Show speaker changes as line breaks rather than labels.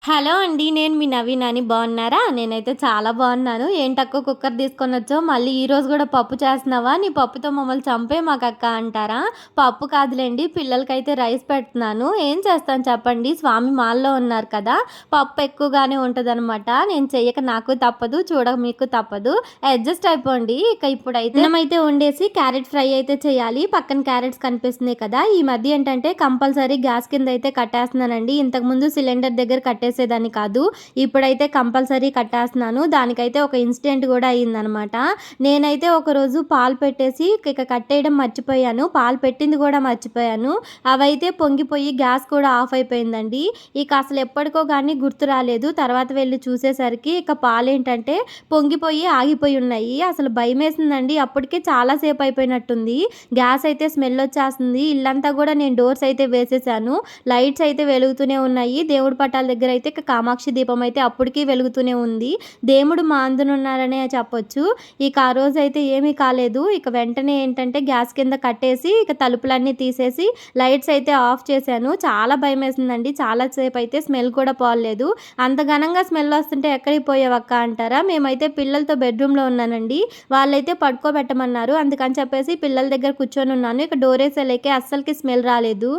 Hello అండి. నేను మీ నవీనాని. బాగున్నారా? నేనైతే చాలా బాగున్నాను. ఏంటక్క కుక్కర్ తీసుకొనొచ్చావు, మళ్ళీ ఈరోజు గూడా పప్పు చేస్తున్నావా? నీ పప్పుతో మమ్మల్ని చంపేయమాకక్క అంటారా? పప్పు కాదులెండి, పిల్లలకైతే రైస్ పెడుతున్నాను. ఏం చేస్తాను చెప్పండి, స్వామి మాలలో ఉన్నారు కదా! పప్పు ఎక్కువగానే ఉంటదనమాట. నేను చెయ్యక నాకు తప్పదు, చూడక మీకు తప్పదు. అడ్జస్ట్ అయిపోండి. ఇక ఇప్పుడైతే అన్నమైతే వండేసి క్యారెట్ ఫ్రై అయితే చేయాలి. పక్కన క్యారెట్స్ కనిపిస్తున్నాయి కదా! ఈ మధ్య ఏంటంటే కంపల్సరీ గ్యాస్ కిందయితే కట్టేస్తున్నానండి. ఇంతకుముందు సిలిండర్ దగ్గర కట్టేసేదాన్ని కాదు. ఇప్పుడైతే కంపల్సరీ కట్టేస్తున్నాను. దానికైతే ఒక ఇన్సిడెంట్ గూడా అయిందనమాట. నేనైతే ఒకరోజు పాలు పెట్టేసి ఇక కట్టేయడం మర్చిపోయాను. పాలు పెట్టింది గూడా మర్చిపోయాను. అవైతే పొంగిపోయి గ్యాస్ కూడా ఆఫ్ అయిపోయిందండి. ఇక అసలు ఎప్పటికో గానీ గుర్తు రాలేదు. తర్వాత వెళ్లి చూసేసరికి ఇక పాలేంటంటే పొంగిపోయి ఆగిపోయి ఉన్నాయి. అసలు భయమేసిందండి. అప్పటికే చాలా సేపు అయిపోయినట్టుంది. గ్యాస్ అయితే స్మెల్ వచ్చేస్తుంది. ఇల్లంతా గూడా నేను డోర్స్ అయితే వేసేసాను. లైట్స్ అయితే వెలుగుతూనే ఉన్నాయి. దేవుడి పటాల దగ్గర అయితే ఇక కామాక్షి దీపం అయితే అప్పటికి వెలుగుతూనే ఉంది. దేవుడు మా అందునున్నారనే చెప్పొచ్చు. ఇక ఆ రోజైతే ఏమీ కాలేదు. ఇక వెంటనే ఏంటంటే గ్యాస్ కింద కట్టేసి ఇక తలుపులన్నీ తీసేసి లైట్స్ అయితే ఆఫ్ చేశాను. చాలా భయమేసిందండి. చాలా సేపు అయితే స్మెల్ కూడా పోలేదు. అంత ఘనంగా స్మెల్ వస్తుంటే ఎక్కడికి పోయావక్క అంటారా? మేమైతే పిల్లలతో బెడ్రూమ్‌లో ఉన్నానండి. వాళ్ళైతే పడుకోబెట్టమన్నారు. అందుకని చెప్పేసి పిల్లల దగ్గర కూర్చొని ఉన్నాను. ఇక డోరేసేలేకే అస్సలకి స్మెల్ రాలేదు.